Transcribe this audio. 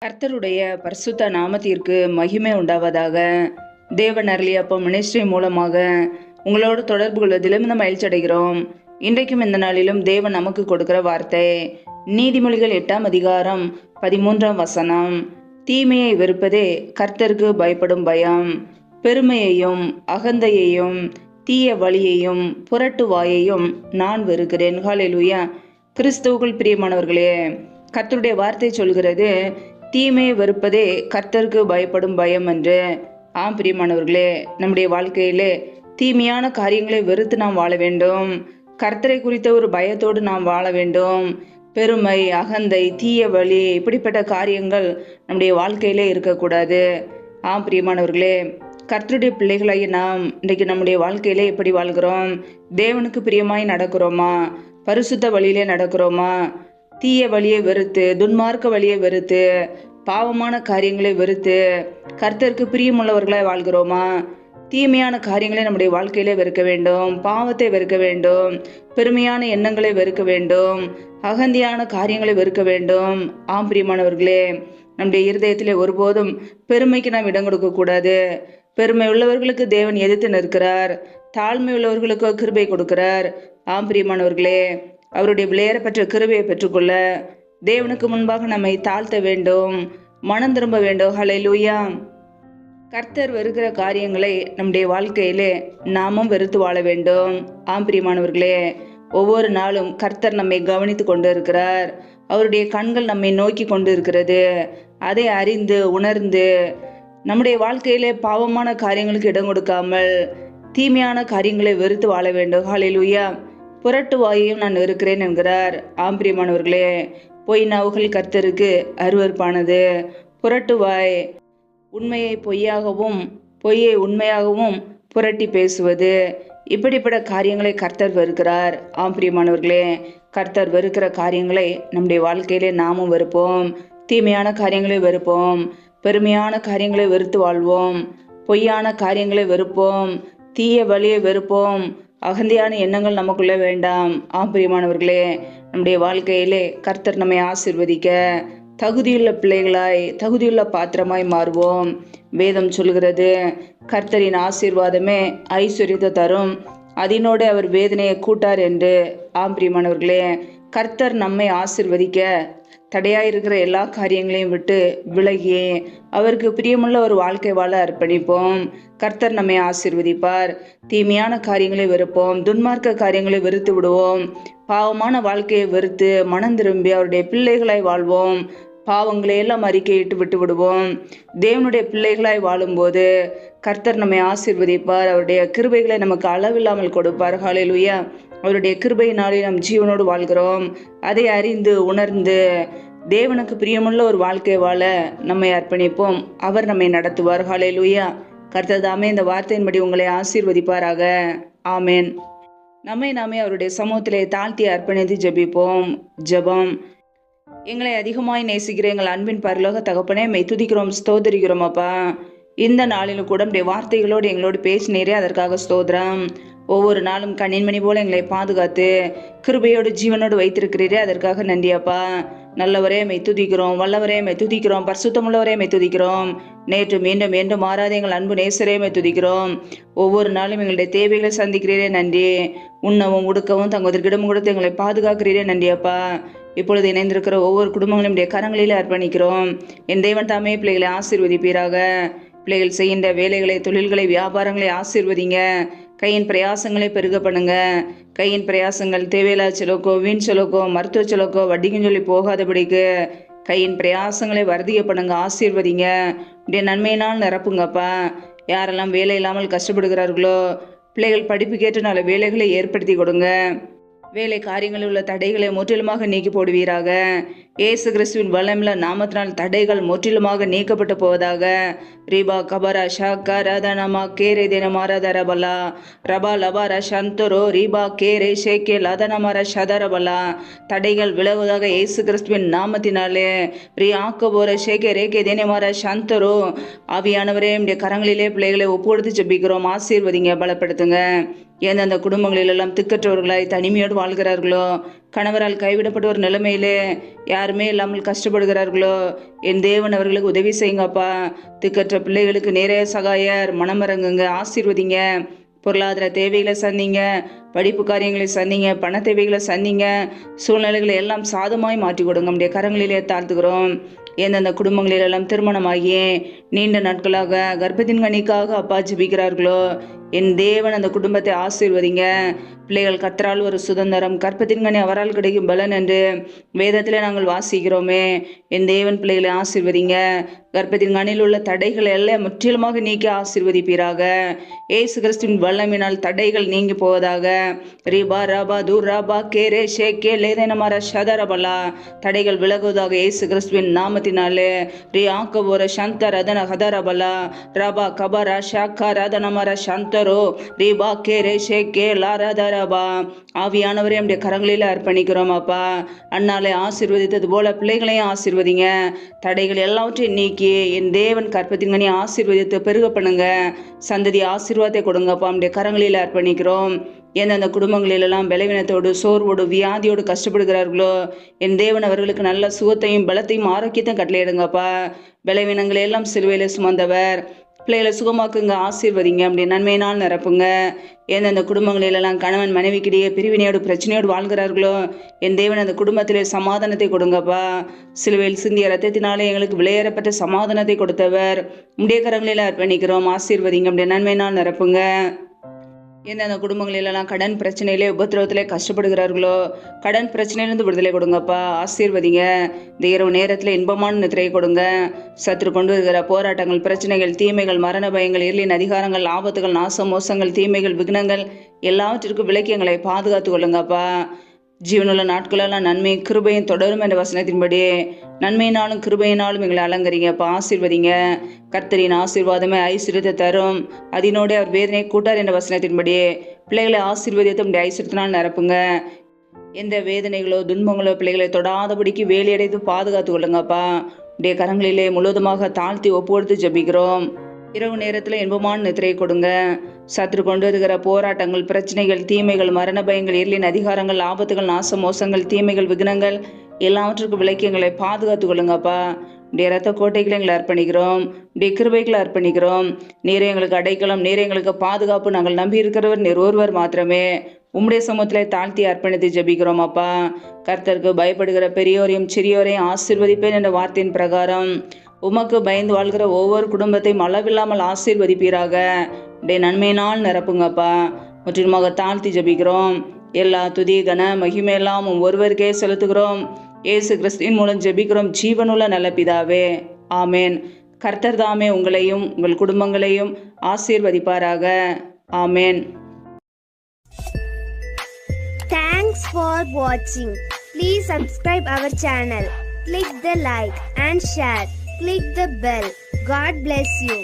கர்த்தருடைய பரிசுத்த நாமத்திற்கு மகிமை உண்டாவதாக. தேவன் அருளிய அப்போ மினிஸ்ட்ரி மூலமாக உங்களோடு தொடர்பு கொள்வதிலும் இந்த மகிழ்ச்சி அடைகிறோம். இன்றைக்கும் இந்த நாளிலும் தேவன் நமக்கு கொடுக்கிற வார்த்தை நீதிமொழிகள் 8ஆம் அதிகாரம் 13ஆம் வசனம். தீமையை வெறுப்பதே கர்த்தருக்கு பயப்படும் பயம். பெருமையையும் அகந்தையையும் தீய வழியையும் புரட்டு வாயையும் நான் வெறுக்கிறேன். ஹல்லேலூயா. கிறிஸ்துவுக்குள் பிரியமானவர்களே, கர்த்தருடைய வார்த்தை சொல்கிறது தீமையை வெறுப்பதே கர்த்தருக்கு பயப்படும் பயம் என்று. ஆம் பிரியமானவர்களே, நம்முடைய வாழ்க்கையிலே தீமையான காரியங்களை வெறுத்து நாம் வாழ வேண்டும். கர்த்தரை குறித்த ஒரு பயத்தோடு நாம் வாழ வேண்டும். பெருமை, அகந்தை, தீய வழி, இப்படிப்பட்ட காரியங்கள் நம்முடைய வாழ்க்கையிலே இருக்கக்கூடாது. ஆம் பிரியமானவர்களே, கர்த்தருடைய பிள்ளைகளாகி நாம் இன்றைக்கு நம்முடைய வாழ்க்கையிலே எப்படி வாழ்கிறோம்? தேவனுக்கு பிரியமாய் நடக்கிறோமா? பரிசுத்த வழியிலே நடக்கிறோமா? தீய வழியை வெறுத்து, துன்மார்க்க வழியை வெறுத்து, பாவமான காரியங்களை வெறுத்து கர்த்தருக்கு பிரியமுள்ளவர்களாய் வாழ்கிறோமா? தீமையான காரியங்களை நம்முடைய வாழ்க்கையிலே வெறுக்க வேண்டும். பாவத்தை வெறுக்க வேண்டும். பெருமையான எண்ணங்களை வெறுக்க வேண்டும். அகந்தியான காரியங்களை வெறுக்க வேண்டும். ஆம் பிரியமானவர்களே, நம்முடைய இருதயத்திலே ஒருபோதும் பெருமைக்கு நாம் இடம் கொடுக்க கூடாது. பெருமை உள்ளவர்களுக்கு தேவன் எதிர்த்து நிற்கிறார். தாழ்மை உள்ளவர்களுக்கு கிருபை கொடுக்கிறார். ஆம் பிரியமானவர்களே, அவருடைய விலையேறப்பெற்ற கிருபையை பெற்றுக்கொள்ள தேவனுக்கு முன்பாக நம்மை தாழ்த்த வேண்டும். மனம் திரும்ப வேண்டும். ஹல்லேலூயா. கர்த்தர் வெறுக்கிற காரியங்களை நம்முடைய வாழ்க்கையிலே நாமும் வெறுத்து வாழ வேண்டும். ஆம் பிரியமானவர்களே, ஒவ்வொரு நாளும் கர்த்தர் நம்மை கவனித்து கொண்டு இருக்கிறார். அவருடைய கண்கள் நம்மை நோக்கி கொண்டு இருக்கிறது. அதை அறிந்து உணர்ந்து நம்முடைய வாழ்க்கையிலே பாவமான காரியங்களுக்கு இடம் கொடுக்காமல் தீமையான காரியங்களை வெறுத்து வாழ வேண்டும். ஹல்லேலூயா. புரட்டு வாயையும் நான் இருக்கிறேன் என்கிறார். ஆம் பிரியமானவர்களே, பொய் நாவுகள் கர்த்தருக்கு அருவருப்பானது. புரட்டு வாய் உண்மையை பொய்யாகவும் பொய்யை உண்மையாகவும் புரட்டி பேசுவது, இப்படிப்பட்ட காரியங்களை கர்த்தர் வெறுக்கிறார். ஆம் பிரியமானவர்களே, கர்த்தர் வெறுக்கிற காரியங்களை நம்முடைய வாழ்க்கையிலே நாமும் வெறுப்போம். தீமையான காரியங்களை வெறுப்போம். பெருமையான காரியங்களை வெறுத்து வாழ்வோம். பொய்யான காரியங்களை வெறுப்போம். தீய வழியை வெறுப்போம். அகந்தையான எண்ணங்கள் நமக்குள்ளே வேண்டாம். ஆம் பிரியமானவர்களே, நம்முடைய வாழ்க்கையிலே கர்த்தர் நம்மை ஆசீர்வதிக்க தகுதியுள்ள பிள்ளைகளாய், தகுதியுள்ள பாத்திரமாய் மாறுவோம். வேதம் சொல்கிறது, கர்த்தரின் ஆசீர்வாதமே ஐஸ்வர்யத்தை தரும், அதனோடு அவர் வேதனையை கூட்டார் என்று. ஆம் பிரியமானவர்களே, கர்த்தர் நம்மை ஆசீர்வதிக்க தடையாயிருக்கிற எல்லா காரியங்களையும் விட்டு விலகி அவருக்கு பிரியமுள்ள ஒரு வாழ்க்கை வாழ அர்ப்பணிப்போம். கர்த்தர் நம்மை ஆசீர்வதிப்பார். தீமையான காரியங்களை வெறுப்போம். துன்மார்க்க காரியங்களை வெறுத்து விடுவோம். பாவமான வாழ்க்கையை வெறுத்து மனம் திரும்பி அவருடைய பிள்ளைகளாய் வாழ்வோம். பாவங்களை எல்லாம் அறிக்கையிட்டு விட்டு விடுவோம். தேவனுடைய பிள்ளைகளாய் வாழும்போது கர்த்தர் நம்மை ஆசீர்வதிப்பார். அவருடைய கிருபைகளை நமக்கு அளவில்லாமல் கொடுப்பார். ஹல்லேலூயா. அவருடைய கிருபையினாலே நம் ஜீவனோடு வாழ்கிறோம். அதை அறிந்து உணர்ந்து தேவனுக்கு பிரியமுள்ள ஒரு வாழ்க்கை வாழ நம்மை அர்ப்பணிப்போம். அவர் நம்மை நடத்துவார். ஹல்லேலூயா. கர்த்தர் தாமே இந்த வார்த்தையின்படி உங்களை ஆசீர்வதிப்பாராக. ஆமேன். நம்மை நாமே அவருடைய சமூகத்திலே தாழ்த்தி அர்ப்பணித்து ஜெபிப்போம். ஜெபம். எங்களை அதிகமாய் நேசிக்கிற எங்கள் அன்பின் பரலோக தகப்பனே, மெய் துதிக்கிறோம், ஸ்தோதரிக்கிறோம் அப்பா. இந்த நாளிலும் கூட நம்முடைய வார்த்தைகளோடு எங்களோடு பேசினீரே, அதற்காக ஸ்தோத்திரம். ஒவ்வொரு நாளும் கண்ணின்மணி போல எங்களை பாதுகாத்து கிருபையோடு ஜீவனோடு வைத்திருக்கிறீரே, அதற்காக நன்றி அப்பா. நல்லவரே மெய் துதிக்கிறோம். வல்லவரே மெய் துதிக்கிறோம். பரிசுத்தமுள்ளவரே மெய் துதிக்கிறோம். நேற்று மீண்டும் மீண்டும் மாறாத எங்கள் அன்பு நேசரே மெய் துதிக்கிறோம். ஒவ்வொரு நாளும் எங்களுடைய தேவைகளை சந்திக்கிறீரே, நன்றி. உண்ணவும் உடுக்கவும் தங்குவதற்கு இடம் கொடுத்து எங்களை பாதுகாக்கிறீரே, நன்றி அப்பா. இப்பொழுது இணைந்திருக்கிற ஒவ்வொரு குடும்பங்களும் கரங்களில் அர்ப்பணிக்கிறோம். என் தேவன் தாமே பிள்ளைகளை ஆசீர்வதிப்பீராக. பிள்ளைகள் செய்கின்ற வேலைகளை, தொழில்களை, வியாபாரங்களை ஆசீர்வதிங்க. கையின் பிரயாசங்களை பெருக பண்ணுங்க. கையின் பிரயாசங்கள் தேவையில்லா செலவுக்கோ, வீண் செலவுக்கோ, மருத்துவ செலவுக்கோ, வட்டிக்கும் சொல்லி போகாதபடிக்கு கையின் பிரயாசங்களை வர்த்திய பண்ணுங்க. ஆசீர்வதிங்க. இப்படிய நன்மையினால் நிரப்புங்கப்பா. யாரெல்லாம் வேலை இல்லாமல் கஷ்டப்படுகிறார்களோ, பிள்ளைகள் படிப்புக்கேற்ற நல்ல வேலைகளை ஏற்படுத்தி கொடுங்க. வேலை காரியங்களில் உள்ள தடைகளை முற்றிலுமாக நீக்கி போடுவீராக. இயேசு கிறிஸ்துவின் வல்லமையுள்ள நாமத்தினால் தடைகள் முற்றிலுமாக நீக்கப்பட்டு போவதாக. ரீபா கபரா ஷாக்கா ரதனமா கேரே தினமாரதரபலா ரபா லபார சந்தரோ ரீபா கேரே ஷேக்கே லதனமர ஷதரபலா. தடைகள் விலகுவதாக இயேசு கிறிஸ்துவின் நாமத்தினாலே. ரீ ஆக்கபோர ஷேக்கே ரேக்கே தினமார சந்தரோ. ஆவியானவரே, நம்முடைய கரங்களிலே பிள்ளைகளை ஒப்பு கொடுத்து ஜெபிக்கிறோம். ஆசீர்வதிங்க, பலப்படுத்துங்க. எந்தெந்த குடும்பங்களிலெல்லாம் திக்கற்றவர்களாய் தனிமையோடு வாழ்கிறார்களோ, கணவரால் கைவிடப்பட்ட ஒரு நிலைமையிலே யாருமே இல்லாமல் கஷ்டப்படுகிறார்களோ, என் தேவன் அவர்களுக்கு உதவி செய்யுங்கப்பா. திக்கற்ற பிள்ளைகளுக்கு நிறைய சகாயர், மனமிறங்குங்க, ஆசீர்வதிங்க. பொருளாதார தேவைகளை சந்திங்க, படிப்பு காரியங்களை சந்திங்க, பண தேவைகளை சந்திங்க, சூழ்நிலைகளை எல்லாம் சாதமாய் மாற்றி கொடுங்க. நம்முடைய கரங்களிலே தாழ்த்துக்கிறோம். எந்தெந்த குடும்பங்களிலெல்லாம் திருமணமாகி நீண்ட நாட்களாக கர்ப்பத்தின் கனிக்காக அப்பா ஜெபிக்கிறார்களோ, என் தேவன் அந்த குடும்பத்தை ஆசீர்வதிங்க. பிள்ளைகள் கர்த்தரால் ஒரு சுதந்திரம், கர்ப்பத்தின் கனி அவரால் கிடைக்கும் பலன் என்று வேதத்திலே நாங்கள் வாசிக்கிறோமே. என் தேவன் பிள்ளைகளை ஆசீர்வதிங்க. கர்ப்பத்தின் கனியில் உள்ள தடைகள் எல்லாம் முற்றிலுமாக நீக்கி ஆசீர்வதிப்பீராக. ஏசு கிறிஸ்துவின் வல்லமினால் தடைகள் நீங்கி போவதாக. ரிபா ரபா தூர் ரபா கேரே ஷேகே லேதனமர ஷதரபலா, தடைகள் விலகுவதாக ஏசு கிறிஸ்துவின் நாமத்தினாலே. ரி ஆக்கபோர சந்த ரதன ஹதரபலா ரபா கபரா ஷாக்கா ரதனமர சந்தரோ ரிபா கேரே ஷேகே லாரதரபா. ஆவியானவரே நம்முடைய கரங்களில் அர்ப்பணிக்கிறோம் அப்பா. அண்ணாலை ஆசீர்வதித்தது போல பிள்ளைகளையும் ஆசீர்வதிங்க. தடைகள் எல்லாவற்றையும் நீக்கி என் தேவன் கற்பத்தின் கனி ஆசீர்வதித்து பெருக பண்ணுங்க. சந்ததி ஆசீர்வாதத்தை கொடுங்கப்பா. நம்முடைய கரங்களில் அர்ப்பணிக்கிறோம். எந்தெந்த குடும்பங்களிலெல்லாம் பலவீனத்தோடு சோர்வோடு வியாதியோடு கஷ்டப்படுகிறார்களோ, என் தேவன் அவர்களுக்கு நல்ல சுகத்தையும் பலத்தையும் ஆரோக்கியத்தையும் கட்டளையிடுங்கப்பா. பலவீனங்களை எல்லாம் சிலுவையில சுமந்தவர். பிள்ளைகளை சுகமாக்குங்க, ஆசீர்வதிங்க, அப்படி நன்மையினால் நிரப்புங்க. எந்தெந்த குடும்பங்களிலெல்லாம் கணவன் மனைவிக்கிடையே பிரிவினையோடு பிரச்சனையோடு வாழ்கிறார்களோ, என் தேவன் அந்த குடும்பத்திலே சமாதானத்தை கொடுங்கப்பா. சிலுவையில் சிந்திய ரத்தத்தினாலே எங்களுக்கு விளையேறப்பட்ட சமாதானத்தை கொடுத்தவர். உடைய கரங்களில் அர்ப்பணிக்கிறோம். ஆசீர்வதிங்க, அப்படி நன்மையினால் நிரப்புங்க. எந்தெந்த குடும்பங்களிலெல்லாம் கடன் பிரச்சனையிலே உபத்திரவத்திலே கஷ்டப்படுகிறார்களோ, கடன் பிரச்சனையிலிருந்து விடுதலை கொடுங்கப்பா. ஆசீர்வதிங்க. இந்த இரவு நேரத்தில் இன்பமான நித்திரையை கொடுங்க. சத்துரு கொண்டு வருகிற போராட்டங்கள், பிரச்சனைகள், தீமைகள், மரண பயங்கள், இருளின் அதிகாரங்கள், ஆபத்துகள், நாச மோசங்கள், தீமைகள், விக்னங்கள் எல்லாவற்றிற்கும் விலக்கி எங்களை பாதுகாத்து கொள்ளுங்கப்பா. ஜீவனுள்ள நாட்களெல்லாம் நன்மையும் கிருபையும் தொடரும் என்ற வசனத்தின்படி நன்மையினாலும் கிருபையினாலும் எங்களை அலங்கரிங்கப்பா. ஆசீர்வதிங்க. கர்த்தரின் ஆசீர்வாதமே ஐஸ்வர்யத்தை தரும், அதனோடு அவர் வேதனை கூட்டார் என்ற வசனத்தின்படி பிள்ளைகளை ஆசீர்வதித்து உடைய ஐஸ்வர்யத்தினால் நிரப்புங்க. எந்த வேதனைகளோ துன்பங்களோ பிள்ளைகளை தொடாதபடிக்கு வேலையடைத்து பாதுகாத்து கொள்ளுங்கப்பா. உடைய கரங்களிலே முழுவதுமாக தாழ்த்தி ஒப்புக்கொடுத்து ஜெபிக்கிறோம். இரவு நேரத்தில் இன்பமான நித்திரையை கொடுங்க. சத்துரு கொண்டு வருகிற போராட்டங்கள், பிரச்சனைகள், தீமைகள், மரண பயங்கள், இருளின் அதிகாரங்கள், ஆபத்துகள், நாச மோசங்கள், தீமைகள், விக்னங்கள் எல்லாவற்றுக்கும் விலக்கி எங்களை பாதுகாத்து கொள்ளுங்கப்பா. உடைய ரத்த கோட்டைகளை எங்களை அர்ப்பணிக்கிறோம். உடைய கிருபைகளை அர்ப்பணிக்கிறோம். நீரே எங்களுக்கு அடைக்கலம், நீரே எங்களுக்கு பாதுகாப்பு. நாங்கள் நம்பி இருக்கிறவர் நீர் ஒருவர் மாத்திரமே. உம்முடைய சமூகத்திலே தாழ்த்தி அர்ப்பணித்து ஜெபிக்கிறோம் அப்பா. கர்த்தருக்கு பயப்படுகிற பெரியோரையும் சிறியோரையும் ஆசீர்வதிப்பேன் என்ற வார்த்தையின் பிரகாரம் உமக்கு பயந்து வாழ்கிற ஒவ்வொரு குடும்பத்தையும் அளவில்லாமல் ஆசீர்வதிப்பீராக. உடைய நன்மையினால் நிரப்புங்கப்பா. முற்றிலுமாக தாழ்த்தி ஜெபிக்கிறோம். எல்லா துதி கன மகிமையெல்லாம் ஒருவருக்கே செலுத்துகிறோம். இயேசு கிறிஸ்துவின் மூலம் ஜெபிக்கிறோம் ஜீவனுள்ள நல்ல பிதாவே, ஆமேன். கர்த்தர் தாமே உங்களையும் உங்கள் குடும்பங்களையும் ஆசீர்வதிப்பாராக. ஆமேன். Thanks for watching. Please subscribe our channel. Click the like and share. Click the bell. God bless you.